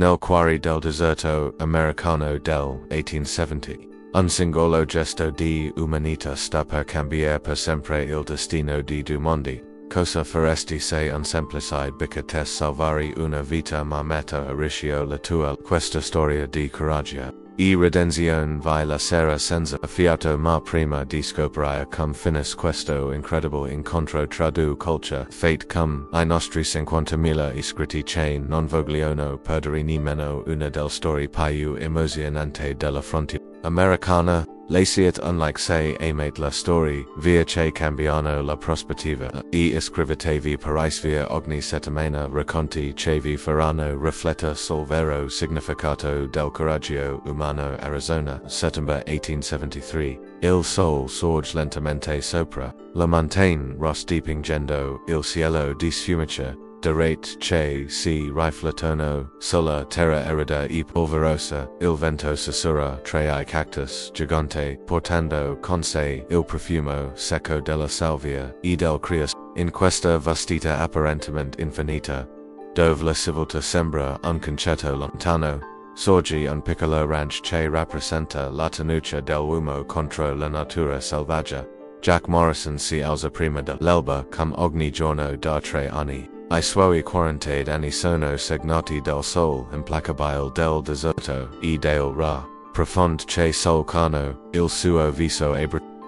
Nel Quarry del Deserto Americano del 1870. Un singolo gesto di umanità sta per cambiare per sempre il destino di due mondi. Cosa faresti se un semplice bicchiere salvari una vita ma metta a rischio la tua? Questa storia di coraggio e redenzione vai la sera senza fiato ma prima di scoprire come finis questo incredible incontro tra due culture. Fate come I nostri 50.000 iscritti che non vogliono perdere nemmeno una delle storie più emozionante della frontiera americana. Laciat unlike say amate la story, via che cambiano la prospettiva, e iscrivetevi via ogni settimana racconti che vi faranno rifletta sul vero significato del coraggio umano. Arizona, September 1873. Il sol sorge lentamente sopra la montagne rosdipingendo il cielo di sfumature. Derate che si riflettono sulla terra arida e polverosa, il vento sussurra tra I cactus gigante, portando con sé il profumo secco della salvia e del crias. In questa vastità apparentemente infinita, dove la civiltà sembra un concetto lontano, sorge un piccolo ranch che rappresenta la tenuta dell'uomo contro la natura selvaggia. Jack Morrison si alza prima dell'alba come ogni giorno da 3 anni. I suoi 40 anni sono segnati del sol implacabile del deserto e del ra profondo che solcano il suo viso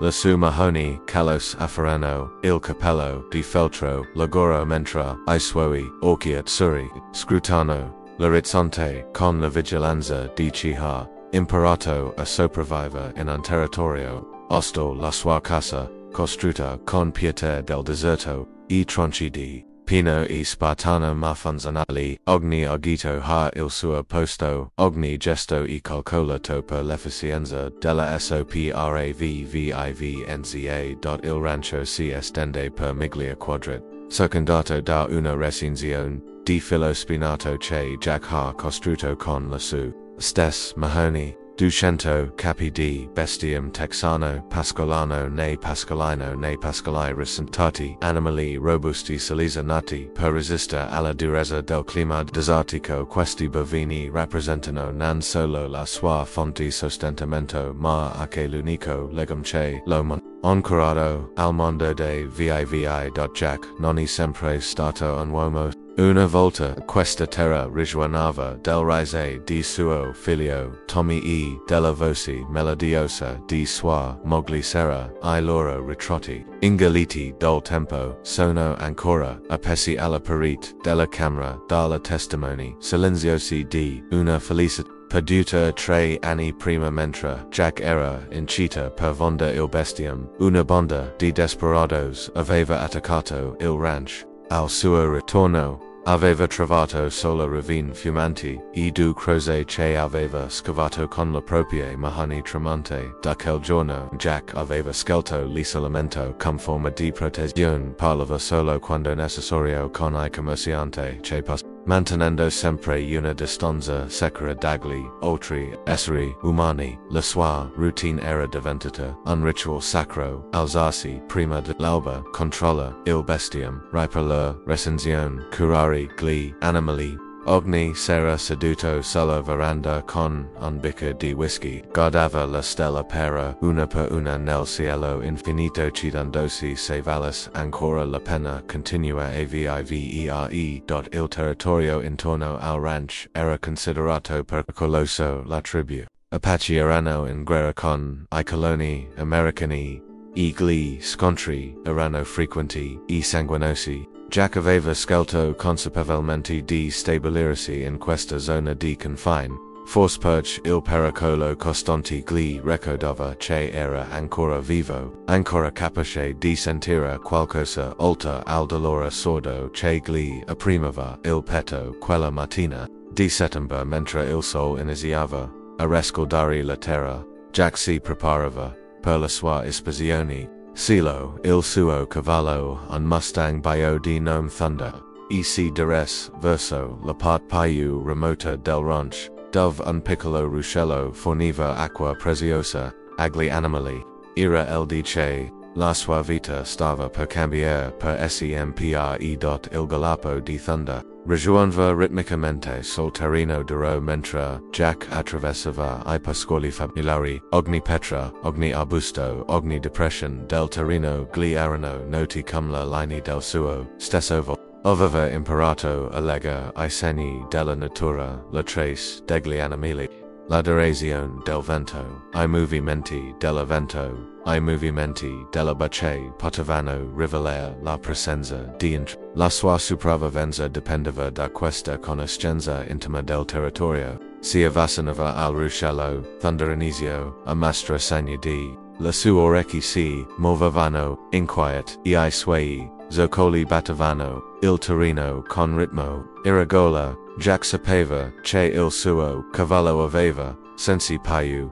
la sua mahoni calos afferrano il capello di feltro lagoro mentre I suoi occhi azzurri scrutano l'orizzonte con la vigilanza di chi ha imparato a sopravvivere in un territorio hostile. La sua casa costruita con pietà del deserto e tronci di pino e spartano ma funzionali, ogni agito ha il suo posto, ogni gesto e calcolato per l'efficienza della sopravvivenza. Il rancho si estende per miglia quadrat, circondato da una recinzione di filo spinato che Jack ha costruito con la sua stessa mahoni. 200 capi di bestiame texano pascolano ne pascolai risentati animali robusti selezionati per resistere alla durezza del clima desertico. Questi bovini rappresentano non solo la sua fonte sostentamento ma anche l'unico legame che lo ancorato al mondo dei vivi. Jack non è sempre stato un uomo. Una volta questa terra risuonava del rise di suo figlio Tommy e della voce melodiosa di sua moglie Sarah. I loro ritratti ingaliti dal tempo sono ancora appesi alla parete della camera dalla testimoni silenziosi di una felicità perduta 3 anni prima mentre Jack era in città per vendere il bestiame. Una banda di desperados aveva attaccato il ranch. Al suo ritorno, aveva trovato solo ravine fumanti e 2 croce che aveva scavato con la propria mahoni tremante. Da quel giorno, Jack aveva scelto l'isolamento come forma di protezione. Parlava solo quando necessario con I commercianti che mantenendo sempre una distanza sicura dagli altri esseri umani. La sua routine era diventata un ritual sacro. Alzarsi prima dell'alba, controlla il bestiame, ripa la recensione, curare gli animali. Ogni sera seduto sulla veranda con un bicchiere di whisky, guardava la stella per una nel cielo infinito chiedendosi se valesse ancora la pena continuare a vivere. Il territorio intorno al ranch era considerato pericoloso. La tribù Apache erano in guerra con I coloni americani e gli scontri erano frequenti e sanguinosi. Jack aveva scelto consapevolmente di stabilirsi in questa zona di confine, forse perché il pericolo costante gli ricordava che era ancora vivo, ancora capace di sentire qualcosa oltre al dolore sordo che gli opprimeva il petto. Quella mattina di settembre mentre il sole iniziava a riscaldare la terra, Jack si preparava per la sua esposizione. Silo, il suo cavallo, un Mustang bio di nome Thunder, e si diresse verso la parte più remota del ranch, dove un piccolo ruscello forniva acqua preziosa agli animali. Era il di che la sua vita stava per cambiare per sempre. Il galoppo di Thunder Rejuonva ritmicamente sul terreno duro mentre Jack attraversava I pascoli fabulari, ogni petra, ogni arbusto, ogni depression del terreno gli erano noti come le linee del suo stesso volto. Aveva imparato a leggere I segni della natura, la trace degli animali, la direzione del vento, I movimenti della vento, I movimenti della bache potevano rivelare la presenza di la sua sopravvivenza dipendeva da questa conoscenza intima del territorio. Si avvicinava al ruscello, thunderizio, a mastro segni di la sue orecchie si muovevano, inquiet, I suoi zoccoli battevano, il terreno con ritmo, irregola, Jack sapeva che il suo cavallo aveva, sensi più,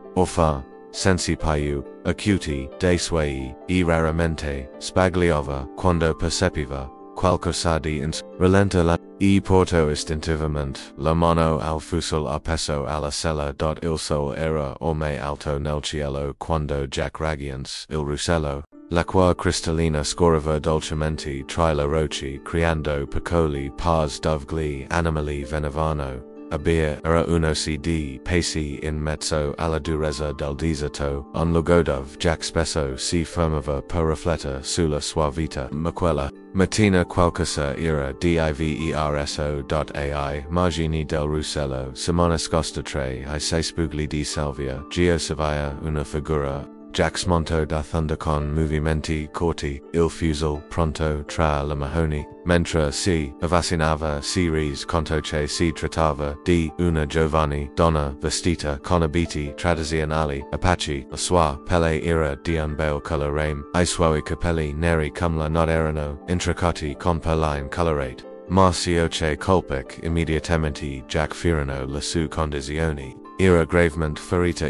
sensi più, acuti, dei suoi, raramente, spagliava, quando percepiva, qualcosa di rallenta la, porto istintivamente, la mano al fusil appeso alla sella. Il sol era ormai alto nel cielo quando Jack raggiunse il ruscello. L'acqua cristallina scorreva dolcemente tra le rocce, creando piccoli pas d'ugli animali venivano. Era uno cd pesi in mezzo alla durezza del deserto, un luogo dove Jack spesso si fermava per riflettere sulla sua vita, ma quella mattina qualcosa era diverso. Margini del ruscello, Simona scosta tre I sei spugli di salvia, Gio Savia una figura. Jack smonto da thunder con movimenti corti, il fusil pronto tra le mahoni, mentre si avvicinava series conto che si trattava di una giovane donna vestita con abiti tradizionali Apache, la sua pelle era di un bel colore, I suoi capelli neri come la notte erano intricati con perline colorate. Ma si oce colpic immediatamente Jack firano le sue condizioni. Era gravemente ferita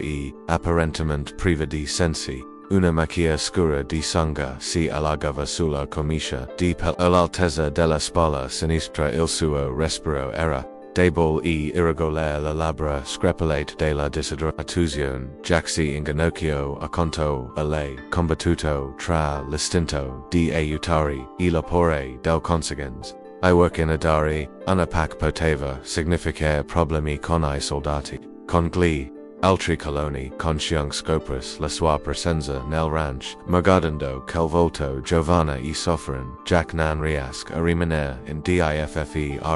apparentemente priva di sensi. Una macchia scura di sangue si allagava sulla camicia di pelle all'altezza della spalla sinistra. Il suo respiro era debole irregolare, le labbra screpolate della disidratazione. Jack si inginocchiò accanto a lei, combattuto tra l'istinto di aiutare e l'apore del conseguenza. I work in adari, una Apache poteva significare problemi con I soldati. Con gli altri coloni consciung scopris la sua presenza nel ranch, magardando quel volto giovane soffren, Jack non riesce a rimanere in differente.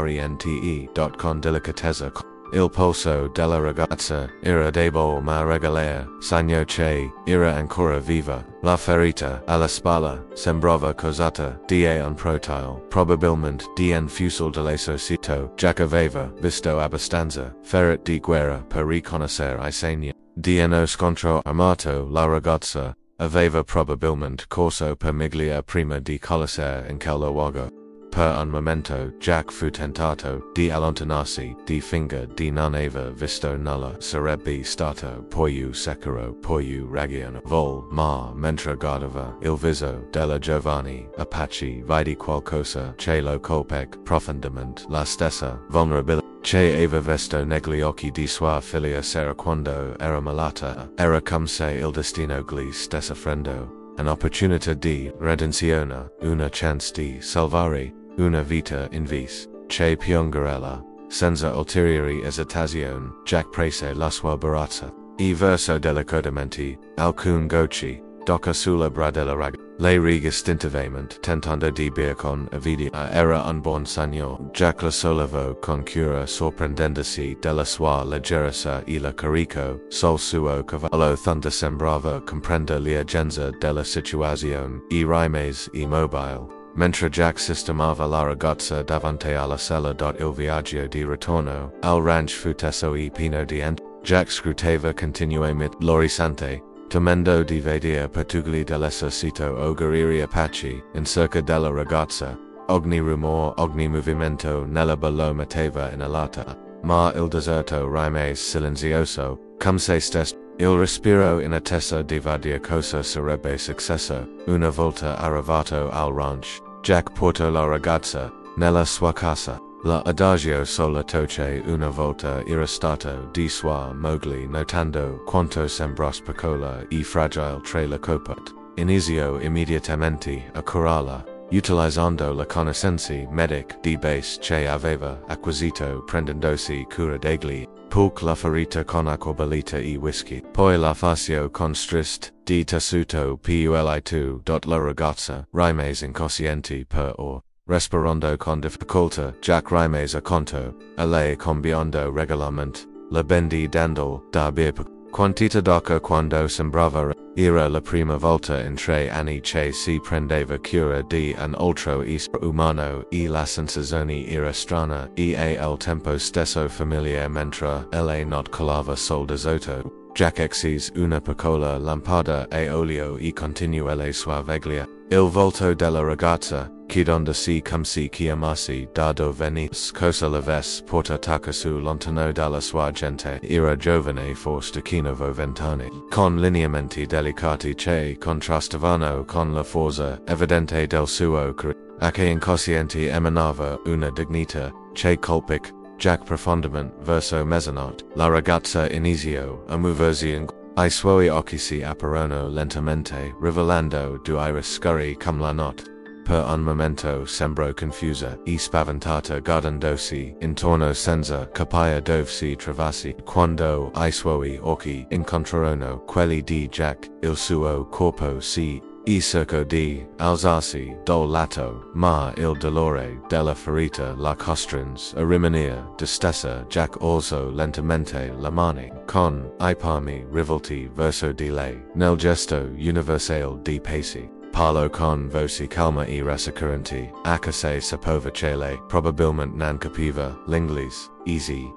Con delicatezza il polso della ragazza era debole ma regolare, segno che era ancora viva, la ferita alla spalla sembrava causata di un proiettile, probabilmente di un fusil dell'esercito. Jack aveva visto abbastanza ferite di guerra per riconoscere I segni di uno scontro armato. La ragazza aveva probabilmente corso per Miglia prima di conoscere in quel luogo. Per un momento Jack fu tentato di allontanarsi, di finger di non aver visto nulla sarebbe stato più sicuro, più ragionevole, ma mentre guardava il viso della giovane Apache vidi qualcosa che lo colpic profondamente, la stessa vulnerabilità che aveva visto negli occhi di sua figlia Sera quando era malata. Era come se il destino gli stesse offrendo un'opportunità di redenzione, una chance di salvare una vita in vis, che piongarella, senza ulteriori esitazioni. Jack prese la sua barazza, verso delicatamente, alcun gocci, d'occa sulla bra della ragazza. Lei riga istintivamente, tentando di bere con avidità. Era un buon segno. Jack la sollevò con cura, sorprendendosi della sua leggerezza e la caricò sul suo cavallo. Thunder sembrava comprendere l'urgenza della situazione, rimase immobile. Mentre Jack sistemava la ragazza davanti alla sella. Il viaggio di ritorno al ranch fu teso e pieno di Jack scrutava continuamente l'orizzonte, temendo di vedere pertugli dell'esercito o guerrieri Apache in cerca della ragazza. Ogni rumore, ogni movimento nell'erba lo metteva in alata, ma il deserto rimase silenzioso, come se stesse. Il respiro in attesa di vedere cosa sarebbe successo. Una volta arrivato al ranch, Jack portò la ragazza nella sua casa. La adagio solitario che una volta era stato di sua moglie, notando quanto sembrasse piccola e fragile tra le coperte, iniziò immediatamente a curarla. Utilizzando la conoscenza medic di base che aveva acquisito prendendosi cura degli pulc la ferita con acqua bollita e whisky. Poi la fascio con strist di tessuto puli2. La ragazza rimise incoscienti per or. Respirando con difficoltà, Jack rimise a conto, a lei cambiando regolarmente, la bendi dando da bir quantità d'acqua quando sembrava era la prima volta in 3 anni che si prendeva cura di un altro essere umano e la sensazione era strana e al tempo stesso familiare mentre lei not calava sol desoto. Jack exis una piccola lampada a olio e continuelle suaveglia. Il volto della ragazza, chiedondosi come si chiamasse da dove venisse, cosa l'avesse portata su lontano dalla sua gente, era giovane forse di 20 anni, con lineamenti delicati che contrastavano con la forza evidente del suo che incosciente emanava una dignità che colpic Jack profondamente verso mezzanotte. La ragazza iniziò a muoversi I suoi occhi si aprirono lentamente, rivelando due iris scuri come la notte. Per un momento sembrò confusa e spaventata guardandosi intorno senza capire dove si trovasse. Quando I suoi occhi incontrarono quelli di Jack, il suo corpo si cercò di alzarsi dal lato, ma il dolore della ferita la costrinse a rimanere distesa. Jack alzò lentamente le mani, con I palmi rivolti verso di lei, nel gesto universale di pace. Parlò con voce calma e rassicurante, anche se sapeva che lei probabilmente non capiva l'inglese. Easy,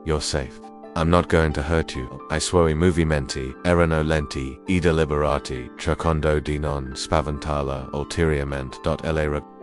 you're safe. I'm not going to hurt you. I suoi movimenti erano lenti e deliberati, cercando di non spaventarla ulteriormente.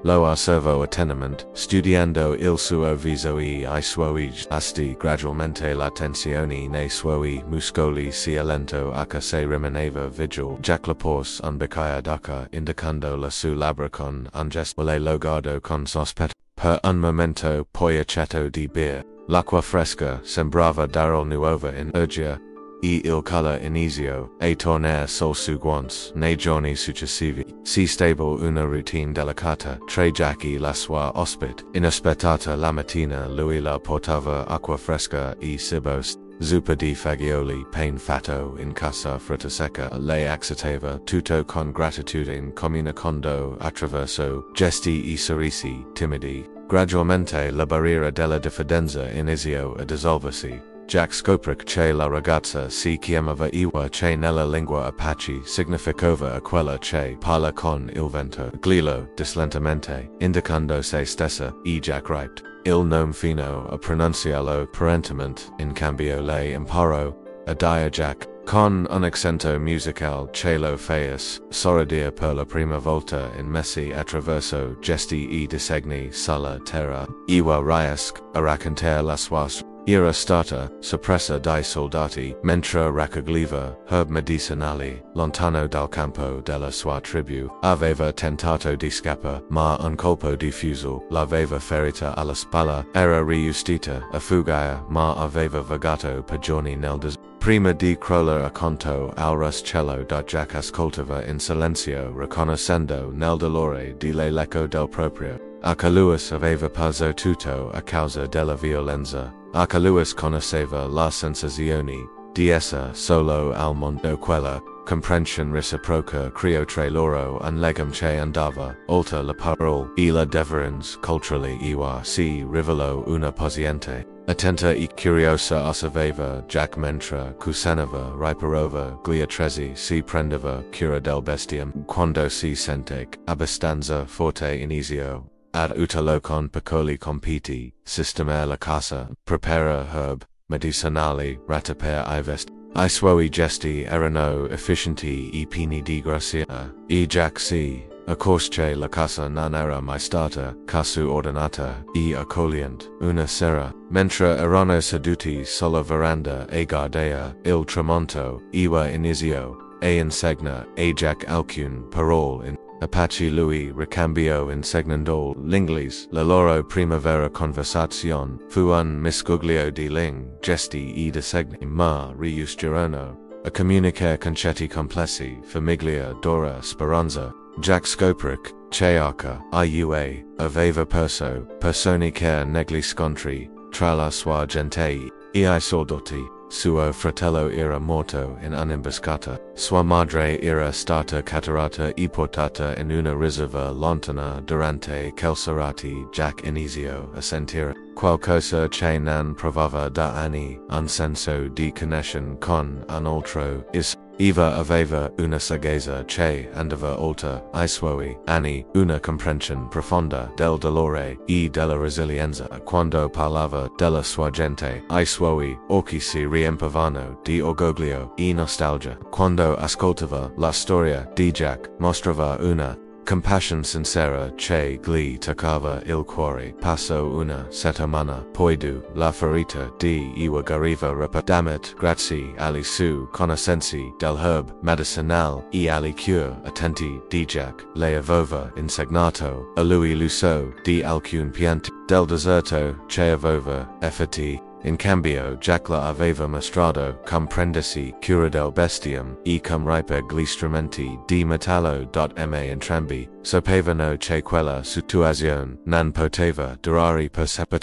Lo osservo attentamente, studiando il suo viso e I suoi gesti. Gradualmente la tensione nei suoi muscoli si allentò anche se rimaneva vigile. Jack le porse un bicchiere d'acqua, indicando la sue labbra con un gesto. Le lo guardò con sospetto. Per un momento poi accetto di beer. L'acqua fresca sembrava darlo nuova energia e il calore iniziò a tornare sul seguente. Nei giorni successivi si stable una routine delicata tra Jack e la sua ospite. Inaspettata la mattina lui la portava acqua fresca e cibo. Zuppa di fagioli pane fatto in casa frutta secca. Lei accettava tutto con gratitudine comunicando attraverso gesti e sorrisi timidi. Gradualmente la barriera della diffidenza iniziò a dissolversi. Jack scoprì che la ragazza si chiamava Iwa che nella lingua Apache significava quella che parla con il vento. Glilo dislentamente, indicando se stessa, e Jack riped il nome fino a pronunciarlo parentemente. In cambio lei imparò a dire Jack con un accento musical che lo feas sorridere per la prima volta in mesi attraverso gesti e disegni sulla terra. Iwa riesc a raccontare la sua era stata soppressa dai soldati mentre raccoglieva herb medicinali lontano dal campo della sua tribù. Aveva tentato di scappare, ma un colpo di fucile l'aveva ferita alla spalla. Era riuscita a fuggire, ma aveva vagato per giorni nel deserto. Prima di crollare accanto al ruscello da Jack ascoltava in silenzio, riconoscendo nel dolore di lei l'eco del proprio. Anche lui aveva perso tutto a causa della violenza. Anche lui conosceva la sensazione di essere solo al mondo. Quella comprensione reciproca creò tra loro un legame che andava oltre le parole e la deferenza. Culturally Iwa si rivelò una paziente, attenta e curiosa osservava Jack mentre cucinava, riparava gli attrezzi, si prendeva cura del bestiame. Quando si sente abbastanza forte iniziò ad usarlo con piccoli compiti, sistemare la casa, prepara herb medicinali, ratapere I vesti. I suoi gesti erano efficienti e pieni di grazia, e Jack si accorse la casa non era mai stata così ordinata e accogliente. Una sera, mentre erano seduti sulla veranda a guardare il tramonto, Iwa iniziò a insegna a Jack alcune parole in Apache. Lui ricambiò insegnando l'inglese. La loro primavera conversazione fu un miscuglio di gesti e disegni, ma riuscirono a comunicare concetti complessi, famiglia, d'ora, speranza, Jack scopric, che arca, iua, aveva perso, personi che negli scontri, tra la sua gente, I soldati, suo fratello era morto in un'imboscata, sua madre era stata catturata e portata in una riserva lontana durante quelserati. Jack inizio a sentire qualcosa che non provava da anni, un senso di connection con un altro Eva aveva una saggezza che andava oltre I suoi anni, una comprensione profonda del dolore e della resilienza quando parlava della sua gente. I suoi occhi si riempivano di orgoglio e nostalgia quando ascoltava la storia di Jack, mostrava una compassion sincera che gli toccava il cuore. Passò una settimana, poi la ferita di Eva guariva rapidamente grazie alle sue conoscenze del herb medicinale e alle cure attenti di Jack. Le aveva insegnato a lui l'uso di alcune piante del deserto che aveva effetti. In cambio Jack la aveva mostrato come prendersi cura del bestiame e come ripe gli strumenti di metallo. Entrambi sapevano che quella situazione non poteva durare per sempre.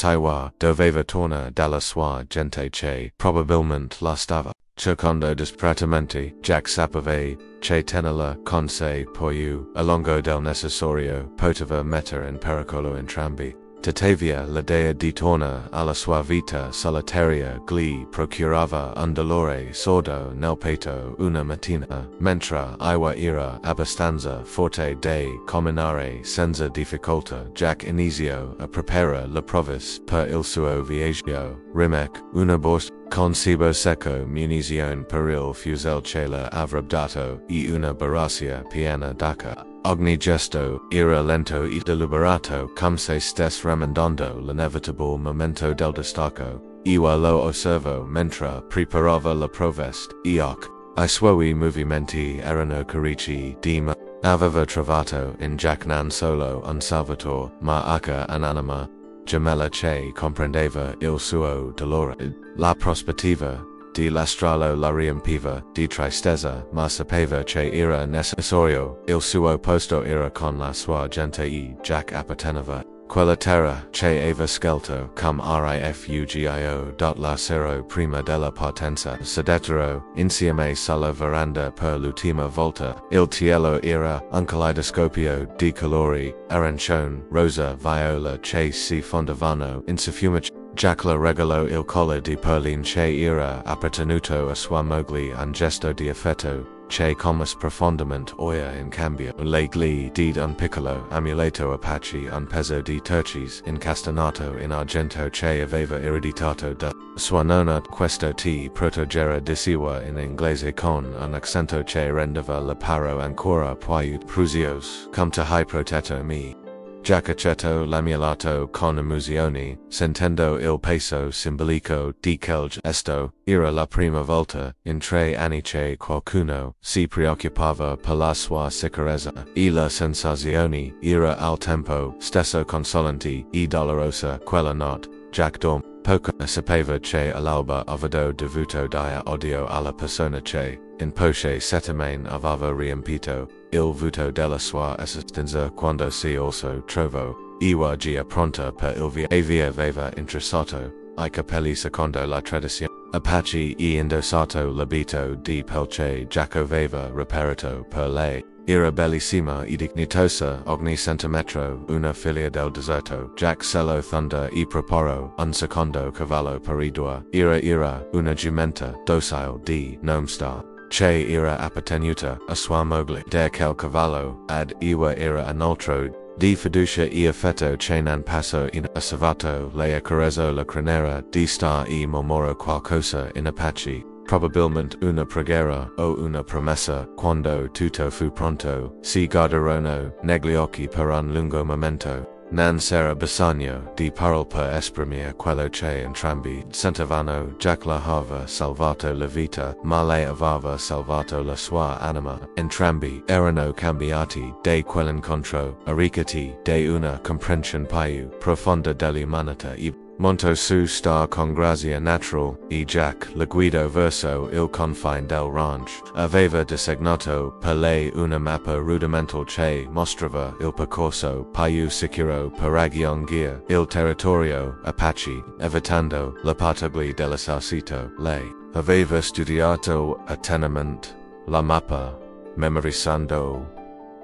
Doveva tornare dalla sua gente che probabilmente la stava cercando disperatamente. Jack sapeva che tenerla con sé poi a lungo del necessario poteva mettere in pericolo entrambi. Tuttavia l'idea di tornare alla sua vita solitaria gli procurava un dolore sordo nel petto. Una mattina, mentre Iwa era abbastanza forte da camminare senza difficoltà, Jack iniziò a preparare le prove per il suo viaggio. Rimek, una borsa con cibo secco, munizioni per il fusil che le avrebbe dato, e una borraccia piena d'acqua. Ogni gesto era lento e deliberato, come se stesse rimandando l'inevitabile momento del distacco. Iwa lo osservò mentre preparava la provesta. I suoi movimenti erano carichi di aveva trovato in Jack non solo un salvatore, ma anche un'anima gemella che comprendeva il suo dolore. La prospettiva di lasciarlo la riempiva di tristezza, ma sapeva che era necessario. Il suo posto era con la sua gente e Jack apparteneva quella terra che aveva scelto come rifugio. La sera prima della partenza sedettero insieme sulla veranda per l'ultima volta. Il cielo era un caleidoscopio di colori, arancione, rosa, viola che si fondevano in soffumici. Jack le regalò il collar di perline che era appartenuto a sua moglie, un gesto di affetto che commas profondamente oia. In cambio le gli diede un piccolo amuleto Apache, un pezzo di tercis incastonato in argento che aveva ereditato da sua nonna. Questo ti proteggera diceva in inglese con un accento che rendeva le paro ancora più prezioso. Come ti hai protetto me. Jack accetto l'amulato con emozione, sentendo il peso simbolico di quel gesto. Era la prima volta in 3 anni che qualcuno si preoccupava per la sua sicurezza, e la sensazione era al tempo stesso consolante e dolorosa. Quella notte, Jack dorm poco sapeva che all'alba aveva dovuto dire odio alla persona che, in poche settimane aveva riempito il vuoto della sua esistenza quando si also trovò Iwa gia pronta per il via aveva introssato I capelli secondo la tradizione Apache e indossato l'abito di pelce. Jack aveva reparato per lei. Era bellissima e dignitosa ogni centimetro, una figlia del deserto. Jack se lo thunder e preparò un secondo cavallo per i due. Era una giumenta docile di nome Star, che era appartenuta a sua moglie. De quel cavallo ad Iwa era un altro di fiducia e affetto che non passò inosservato. Le accarezzò la criniera di Star e mormorò qualcosa in Apache, probabilmente una preghiera o una promessa. Quando tutto fu pronto, si guardarono negli occhi per un lungo momento. Non c'era bisogno di parole per esprimere quello che entrambi sentivano. Jack le aveva salvato la vita, ma lei aveva salvato la sua anima. Entrambi erano cambiati da quell'incontro, arricchiti da una comprensione più profonda dell'umanità e Monto su sta con grazia natural, e Jack, la guido verso il confine del ranch, aveva designato per lei una mappa rudimental che mostrava il percorso più sicuro per raggiungere il territorio Apache, evitando la pataglia dell'esercito. Lei aveva studiato attentamente la mappa, memorizzando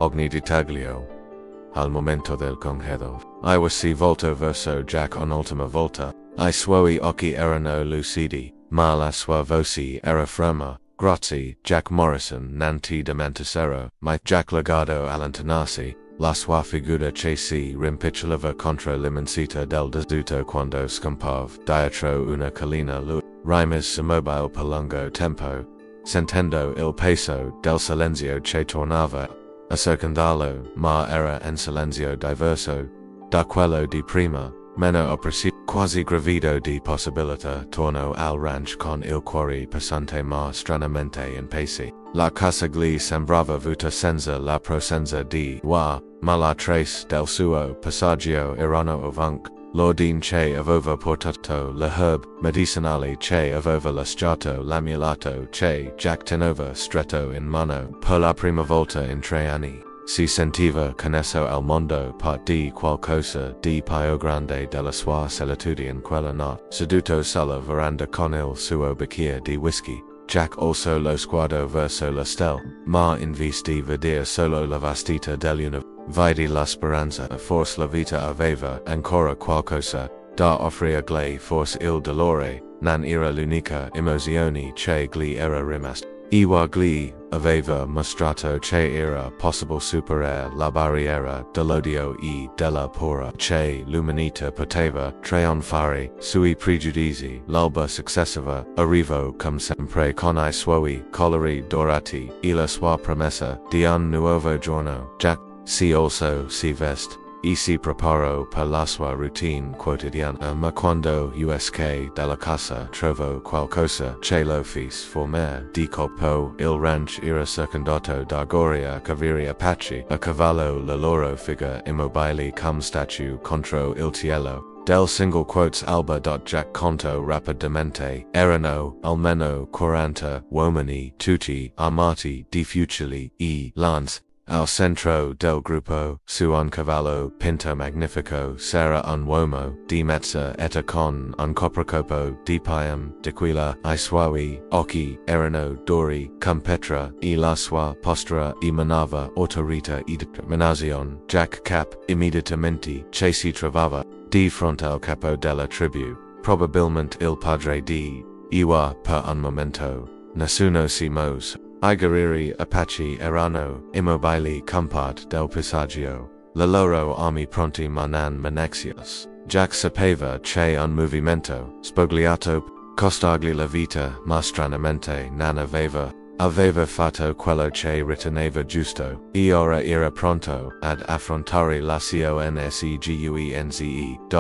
ogni dettaglio. Al momento del congedo, I si volto verso Jack un'ultima volta. I suoi occhi erano lucidi, ma la sua voce era ferma. Grazie, Jack Morrison, non ti dimenticherò mai. Jack legado allontanarsi, la sua figura che si rimpicciolava contro l'immensità del deserto quando scampava dietro una collina. Lui rimase immobile per lungo tempo, sentendo il peso del silenzio che tornava a circondarlo, ma era un silenzio diverso da quello di prima, meno oppressivo, quasi gravido di possibilità. Tornò al ranch con il cuore pesante ma stranamente in pace. La casa gli sembrava vuota senza la presenza di Wa, ma la trace del suo passaggio erano ovunque. L'ordine che aveva portato le herb medicinali che aveva lasciato l'amuleto che Jack teneva stretto in mano per la prima volta in 3 anni. Si sentiva connesso al mondo per di qualcosa di più grande della sua solitudine in quella notte. Seduto sulla veranda con il suo bicchiere di whisky, Jack alzò lo sguardo verso la stella, ma in vista di vedere solo la vastità dell'universo, vide la speranza. Forse la vita aveva ancora qualcosa da offrirgli, forse il dolore non era l'unica emozione che gli era rimasta. Iwa gli aveva mostrato che era possibile superare la barriera dell'odio e della paura, che l'umanità poteva trionfare sui pregiudizi. L'alba successiva arrivò come sempre con I suoi colori dorati e la sua promessa di un nuovo giorno. Jack si alzò, si vest, e si preparò per la sua routine quotidiana, ma quando uscì dalla casa trovò qualcosa che lo fece formare di colpo. Il ranch era circondato da goria cavalli Apache a cavallo, la loro figure immobili come statue contro il cielo. Del single quotes alba. Jack conto rapidamente, erano almeno 40 uomini, tutti armati di fucili e lance. Al centro del gruppo, su un cavallo pinto magnifico, s'era un uomo di mezza età con un copricapo di pium d'aquila. I suoi occhi erano duri come petra e la sua postura emanava autorità e determinazione. Jack cap immediatamente che si trovava di fronte al capo della tribù, probabilmente il padre di Iwa. Per un momento nessuno si mose. I guerrieri Apache erano immobili come parte del paesaggio, le loro armi pronti ma non minacciosi. Jack sapeva che un movimento spogliato costargli la vita, ma stranamente non aveva fatto quello che riteneva giusto, e ora era pronto ad affrontare la conseguenze.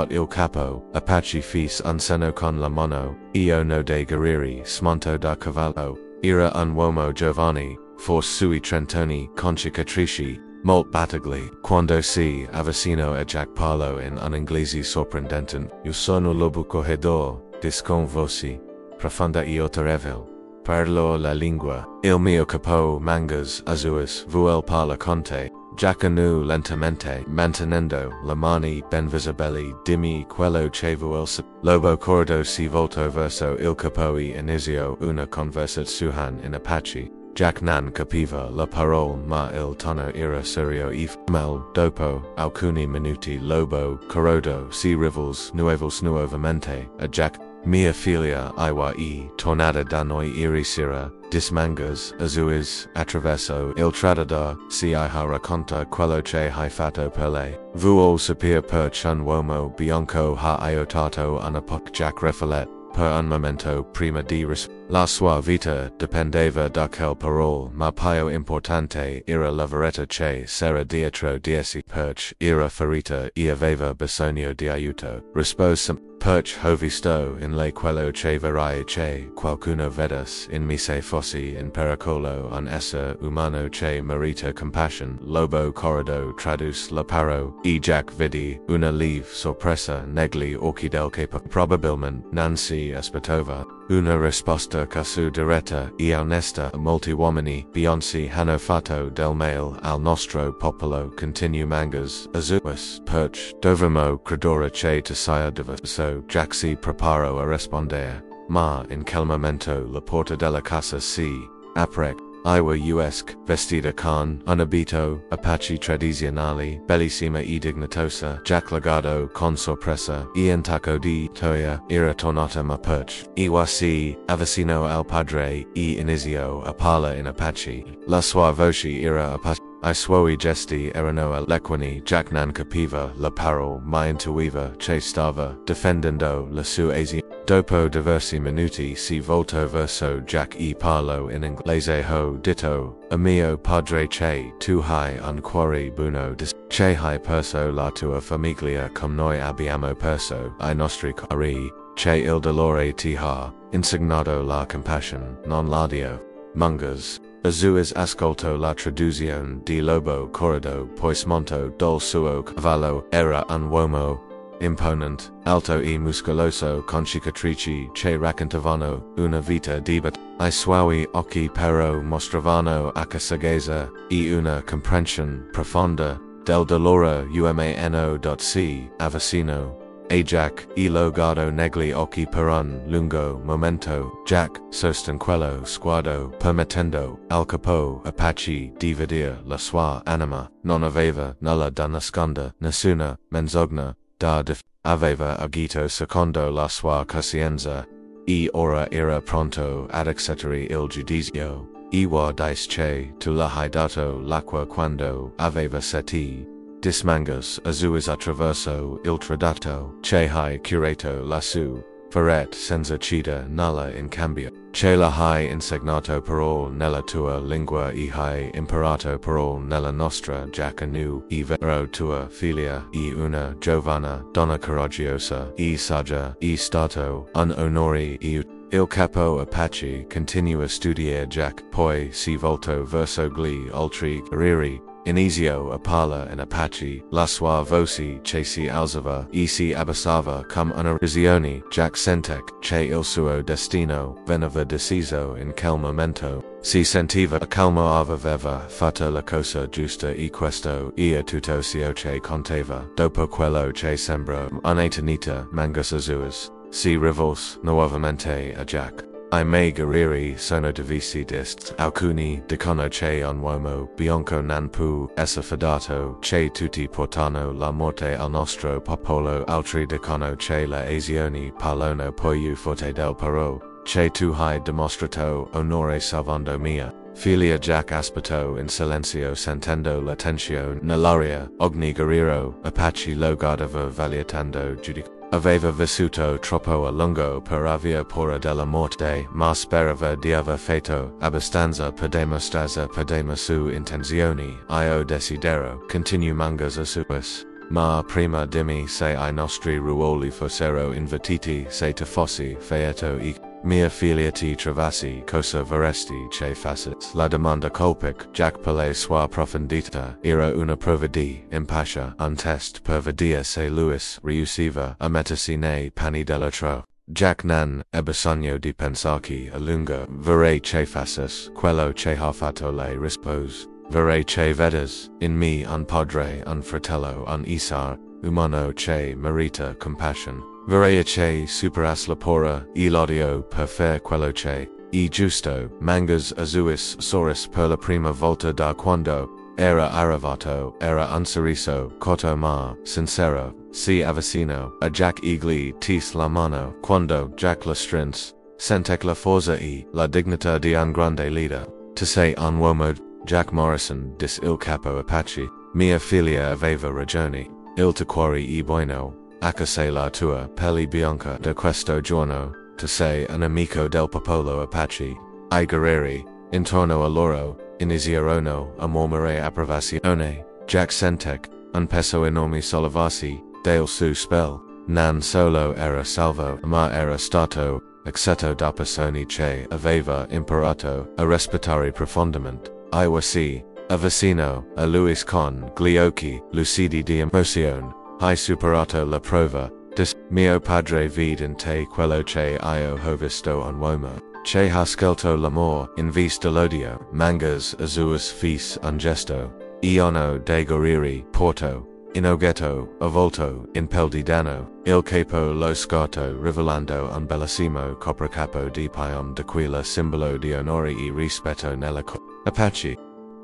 Il capo Apache fece un cenno con la mano, e uno dei guerrieri smontò da cavallo. Era un uomo giovane, forse sui 30 anni, con cicatrici molto battaglie. Quando si avvicinò a Jack parlò in un inglese sorprendente. Io sono lobo corredor, con voce profonda e autorevole. Parlo la lingua. Il mio capo mangas azules vuol parla con te. Jack annui lentamente, mantenendo le mani ben visibili. Dimmi quello che vuol sapere. Lobo cordo si voltò verso il capo e iniziò una conversazione in Apache. Jack non capiva la parola, ma il tono era serio e formal. Dopo alcuni minuti Lobo cordo si rivolse nuovamente a Jack. Mia figlia Iwa tornata da noi ieri sera, dismangas azuis attraverso il tradador, si racconta quello che hai fatto per lei. Vuol sapere perché un uomo bianco ha aiutato una Apache. Jack riflette per un momento prima di rispondere. La sua vita dipendeva da quel parole, ma più importante era lavoretta che s'era dietro di essi perch era ferita e aveva bisogno di aiuto. Rispose perch ho visto in lei quello che vorrei che qualcuno vedesse in me se fossi in pericolo un essere umano che merita compassion. Lobo corrido traduce la paro e Jack vidi una lieve sorpresa negli occhi del capo. Probabilmente non si aspettava una risposta così diretta e onesta. Molti uomini Beyoncé hanno fatto del male al nostro popolo. Continue mangas azuis perch dovemo credere che ti sia diverso. Jack si preparò a rispondere, ma in quel momento la porta della casa si aprì. Iwa Uesc, vestida con un abito Apache tradizionale, bellissima e dignitosa. Jack legado con sorpresa e in tacco di toia era tornata ma perch. Iwa si avvicinò al padre e iniziò a parlare in Apache. La sua voce era Apache. I suoi gesti erano eloquenti. Jack non capiva la parola ma intuiva che stava difendendo la sua azione. Dopo diversi minuti si voltò verso Jack e parlò in inglese. Ho detto a mio padre che tu hai un cuore buono che hai perso la tua famiglia come noi abbiamo perso I nostri cari, che il dolore ti ha insegnato la compassion, non l'odio. Mangas azuis ascolto la traduzione di Lobo corrido poi smonto dol suo cavallo. Era un uomo imponente, alto e muscoloso con cicatrici che raccontavano una vita di I suoi occhi però mostravano acqua sagezza e una comprensione profonda del dolore umano. Si avvicino a Jack e lo guardo negli occhi per un lungo momento. Jack sosten quello sguardo permettendo al capo Apache di vedere la sua anima. Non aveva nulla da nascondere, nessuna menzogna da aveva agito secondo la sua coscienza e ora era pronto ad accettare il giudizio. Iwa dice che tu le hai dato l'acqua quando aveva sete. Dismangas azuis attraverso il tradotto che hai curato lassù, ferret senza cita nulla in cambio, che la hai insegnato parole nella tua lingua e hai imparato parole nella nostra. Jack nu e vero tua figlia e una giovana donna coraggiosa e saggia e stato un onore e il capo Apache continua a studiare Jack poi si voltò verso gli altri guerrieri. Inizio a parlare in Apache, la sua voce che si alzava e si abbassava come una risione. Jack sentec che il suo destino veniva deciso in quel momento. Si sentiva calmo aveva fatto la cosa giusta e questo era tutto ciò che contava. Dopo quello che sembra un'eternità, mangas azuis si rivolse nuovamente a Jack. I miei guerrieri sono divisi dist, alcuni dicono che un uomo bianco non può essere fidato, che tutti portano la morte al nostro popolo, altri dicono che le azioni parlano più forte del parole, che tu hai dimostrato onore salvando mia figlia. Jack aspettò in silenzio sentendo la tensione nell'aria. Ogni guerriero Apache lo guardava valutando giudico. Aveva vissuto troppo a lungo per aver paura della morte, ma sperava di aver fatto abbastanza per dimostrare sue intenzioni. Io desidero, continue mangas azuis, ma prima dimmi se I nostri ruoli fossero invertiti, se tu fossi feto e mia figlia ti trovassi, cosa vorresti che facessi? La domanda colpic Jack per la sua profondità era una prova di impaccia, un test per vedere se Louis riusciva a mettersi nei panni dell'altro. Jack non ebbe bisogno di pensarci a lungo. Vorrei che facessi quello che ha fatto. Lei rispose. Vorrei che vedes in me un padre, un fratello, un essere umano che merita compassion. Vorrei che superas la paura e l'odio per fare quello che è giusto. Mangas azuis soris per la prima volta da quando era arrivato. Era un sorriso corto ma sincero. Si avvicinò a Jack e gli tese la mano. Quando Jack la strinse, sentec la forza e la dignità di un grande leader. Tu sei un uomo. Jack Morrison dis il capo Apache. Mia figlia aveva ragione. Il tuo cuore è buono. Anche se la tua pelle bianca da questo giorno to say an amico del popolo Apache, I guerrieri, intorno a loro, iniziarono a mormore approvazione, Jack Sentec, un peso enorme sollevarsi, del su spell, nan solo era salvo, ma era stato, exceto da persone che aveva imparato a respirare profondamente, I wasi, a vicino, a Luis con gli occhi lucidi di emozione, hai superato la prova, dis mio padre vide in te quello che io ho visto un uomo, che ha scelto l'amor in vista dell'odio, mangas azuis fis un gesto, iono de guerrieri, porto, in oggetto, avvolto, in pel di danno, il capo lo scarto rivelando un bellissimo copricapo di pion d'Aquila simbolo di onore e rispetto nella Apache.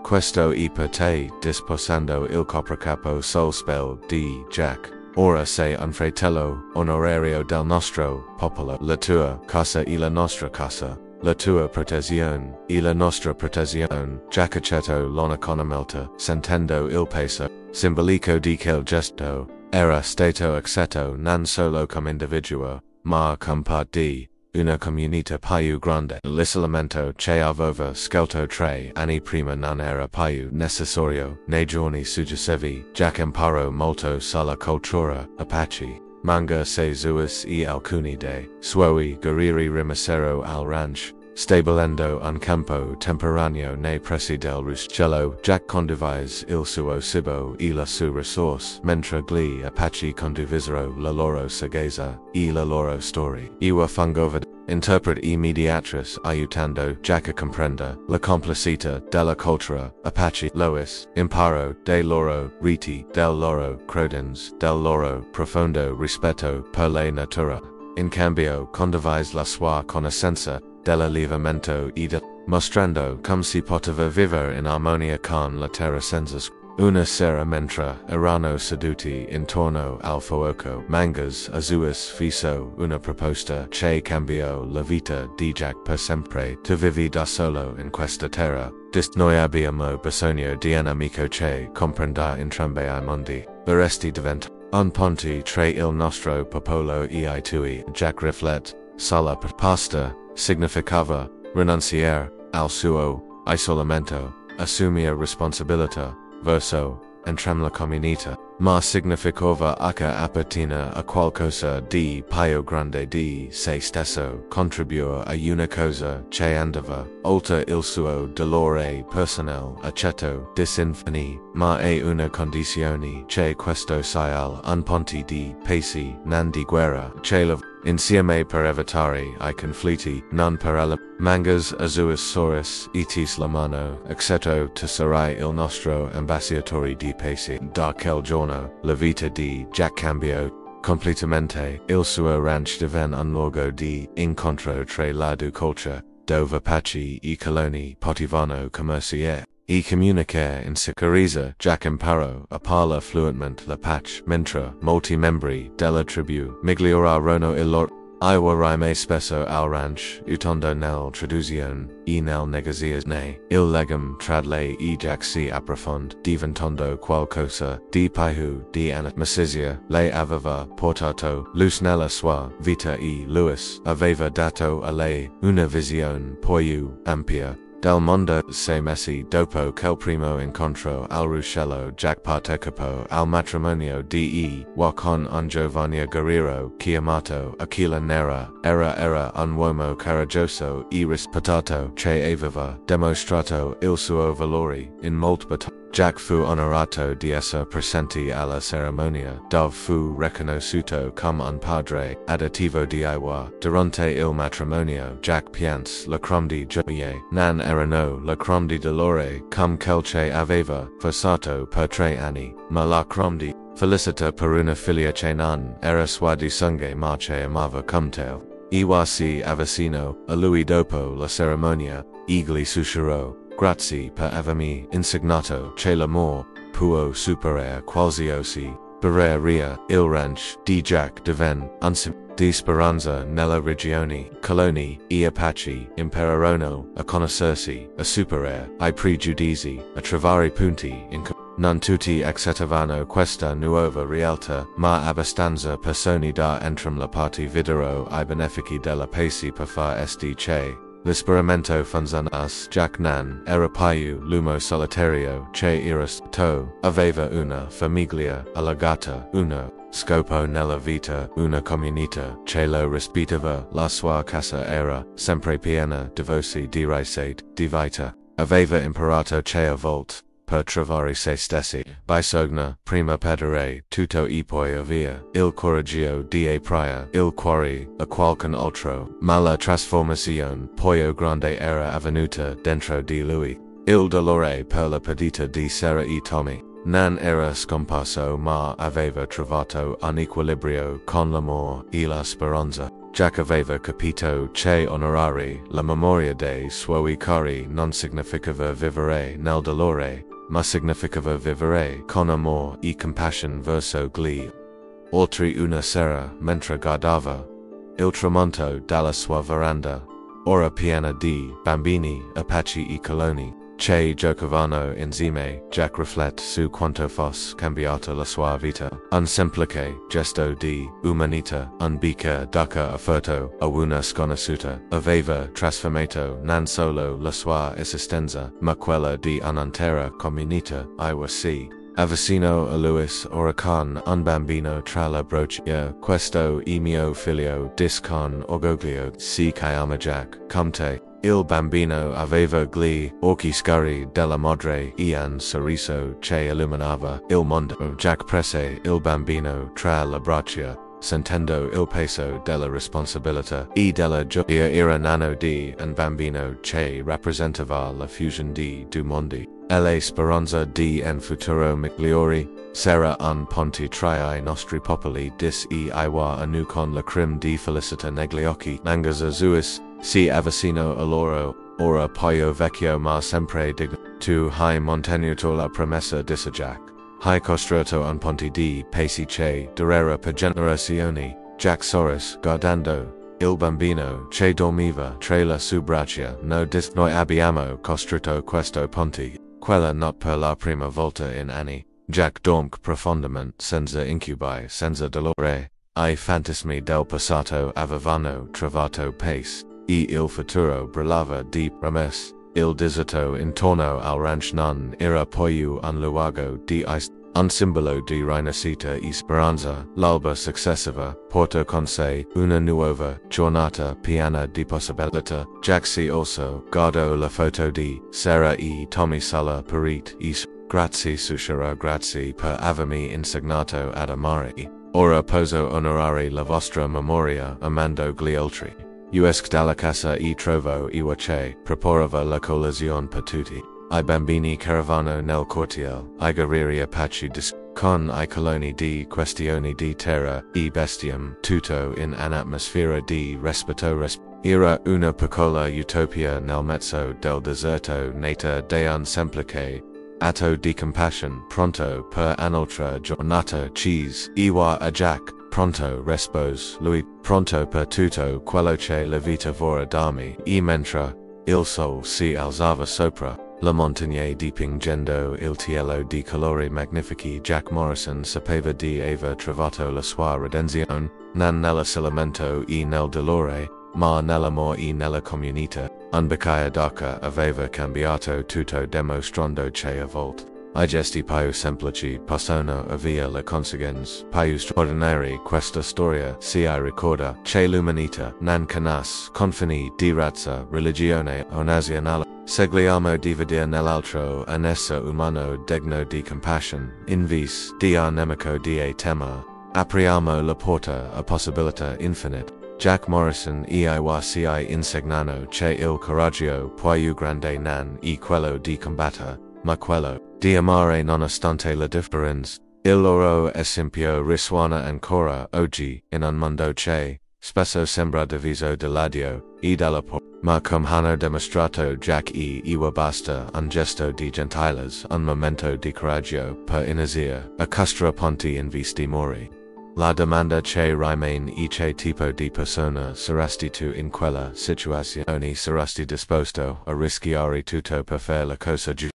Questo e per te disposando il copricapo sol spell di Jack. Ora sei un fratello onorario del nostro popolo, la tua casa e la nostra casa, la tua protezione e la nostra protezione, Jack accetto l'onoconomelta, sentendo il peso simbolico di quel gesto, era stato accetto non solo come individuo, ma come parte di una comunità più grande. L'isolamento che aveva scelto 3 anni prima non era più necessario. Nei giorni successivi, Jack imparò molto sulla cultura Apache, manga se zuis e alcuni dei suoi guerrieri rimasero al ranch, stabilendo un campo temporaneo nei pressi del ruscello. Jack condivise il suo cibo e la sua risorse, mentre gli Apache condivisero la loro saggezza e la loro storia. Iwa fungovad, interpret e mediatrice aiutando Jack a comprendere la complicità della cultura Apache. Lois, imparo dei loro riti, del loro credence, del loro profondo rispetto per la natura. In cambio, condivise la sua conoscenza dell'allevamento e mostrando come si poteva vivere in armonia con la terra senza una sera mentre erano seduti intorno al fuoco, mangas azuis fisso una proposta che cambiò la vita di Jack per sempre. Tu vivi da solo in questa terra, noi abbiamo bisogno di un amico che comprenda entrambi i mondi. Vorresti diventare un ponte tra il nostro popolo e I tuoi. Jack riflette sulla pasta significava rinunciare al suo isolamento, assumere responsabilità verso entram la comunità, ma significava che appartiene a qualcosa di più grande di se stesso, contribuire a una cosa che andava oltre il suo dolore personale, accetto disinfini, ma è una condizione che questo sia un ponte di pace, non di guerra, che la insieme per evitare I conflitti, non per alla mangas azuis soris itis la mano, exceto tu sarai il nostro ambasciatore di pace. Da quel giorno, la vita di Jack cambiò completamente, il suo ranch divenne un luogo di incontro tra la due culture, dove Apache e coloni potevano commerciare e comunicare in sicurezza. Jack imparò a parlare fluentemente l'Apache, mentre molti membri della tribù migliorarono il loro rime spesso al ranch, utando nel traduzione e nel negoziazione. Il legame tra lei e Jack si approfonde, diventando qualcosa di più di amicizia. Lei aveva portato luce nella sua vita e Louis aveva dato a lei una visione più ampia del mondo. 6 mesi dopo quel primo incontro al ruscello, Jack partecipò al matrimonio di con un giovane guerriero chiamato Aquila Nera. Era un uomo coraggioso e rispettato che aveva dimostrato il suo valore in molte battaglie. Jack fu onorato di essere presente alla cerimonia, dove fu riconosciuto come un padre adattivo di Iwa. Durante il matrimonio, Jack pianse lacrime di gioia, non erano lacrime di dolore come quel che aveva passato per 3 anni, ma lacrime di felicità per una figlia che non era sua di sangue ma che amava come tale. Iwa si avvicinò a lui dopo la cerimonia, e gli sussurrò: grazie per avermi insegnato che l'amor può superare qualsiasi barriera. Il ranch di Jack divenne un simbolo di speranza nella regione. Coloni e Apache impararono a conoscersi, a superare I pregiudizi, a trovare punti in comune. non tutti accettavano questa nuova realtà, ma abbastanza persone da entram la parte videro I benefici della pace per far st che l'esperimento funzionasse giac nan era più lumo solitario che iris to aveva una famiglia allargata uno scopo nella vita una comunità che lo rispettava la sua casa era sempre piena di voci di risate di vita aveva imparato che a volte per trovare se stessi bisogna prima perdere tutto e poi avere il coraggio di aprire il cuore a qualcun altro ma la trasformazione poi grande era avvenuta dentro di lui il dolore per la perdita di Sarah e Tommy non era scomparso ma aveva trovato un equilibrio con l'amore e la speranza Jack aveva capito che onorare la memoria dei suoi cari non significava vivere nel dolore ma significava vivere con amore e compassion verso gli altri una sera mentre guardava il tramonto dalla sua veranda ora piena di bambini Apache e coloni che giocavano insieme Jack riflette su quanto fosse cambiata la sua vita un semplice gesto di umanità un bicchiere d'acqua offerto a una sconosciuta aveva trasformato non solo la sua esistenza ma quella di un'intera comunità IWC avvicino a Louis ora con un bambino tra le braccia questo è mio figlio dis con orgoglio si chiama Jack come te Il bambino aveva gli occhi scari della madre e un sorriso che illuminava il mondo. Jack prese il bambino tra le braccia, sentendo il peso della responsabilità e della gioia era nano di un bambino che rappresentava la fusione di due mondi. E la speranza di un futuro migliore sarà un ponte tra i nostri popoli dis e iwa a nu con la crim di felicità negli occhi mangas azuis si avvicino a loro ora pio vecchio ma sempre digno tu hai mantenuto la promessa disse Jack hai costruito un ponte di pace che durerà per generazioni Jack Soros guardando il bambino che dormiva tra le sue braccia no dis noi abbiamo costruito questo ponte quella not per la prima volta in anni Jack dorme profondamente senza incubi senza dolore I fantasmi del passato avevano trovato pace e il futuro brillava di promesse il deserto intorno al ranch non era più un luogo di un simbolo di rinascita e speranza l'alba successiva porta con sé una nuova giornata piena di possibilità Jack si also guardò la foto di Sarah e Tommy sulla parete e grazie sushara grazie per avermi insegnato ad amare ora posso onorare la vostra memoria amando gli altri Usc dalla casa e trovo che proporava la collisione per tutti I bambini caravano nel cortile I guerrieri Apache con I coloni di questioni di terra e bestiam tutto in un'atmosfera di rispetto era una piccola utopia nel mezzo del deserto nata de un semplice atto di compassion pronto per un'altra giornata cheese iwa a Jack pronto respose lui pronto per tutto quello che la vita vorrà darmi e mentre il sol si alzava sopra la montagna dipingendo il cielo di colori magnifici Jack Morrison sapeva di aver trovato la sua redenzione non nell'isolamento e nel dolore ma nell'amore e nella comunità un bicchiere d'acqua aveva cambiato tutto dimostrando che a volte I gesti più semplici possono avere le conseguenze più straordinarie questa storia si ricorda che l'umanità non conosce confini di razza, religione o nazionale. Seguiamo dividere nell'altro un essere umano degno di compassion, in vis di un nemico di tema. Apriamo la porta a possibilità infinite. Jack Morrison e IYCI insegnano che il coraggio più grande non è quello di combattere, ma quello di amare nonostante la differenza. Il loro esempio risuona ancora oggi in un mondo che spesso sembra diviso dall'odio e dalla paura. Ma come hanno dimostrato Jack e Iwa basta un gesto di gentilezza, un momento di coraggio per iniziare a costruire ponti in vis di mori. La domanda che rimane è che tipo di persona saresti tu in quella situazione saresti disposto a rischiare tutto per fare la cosa giusta.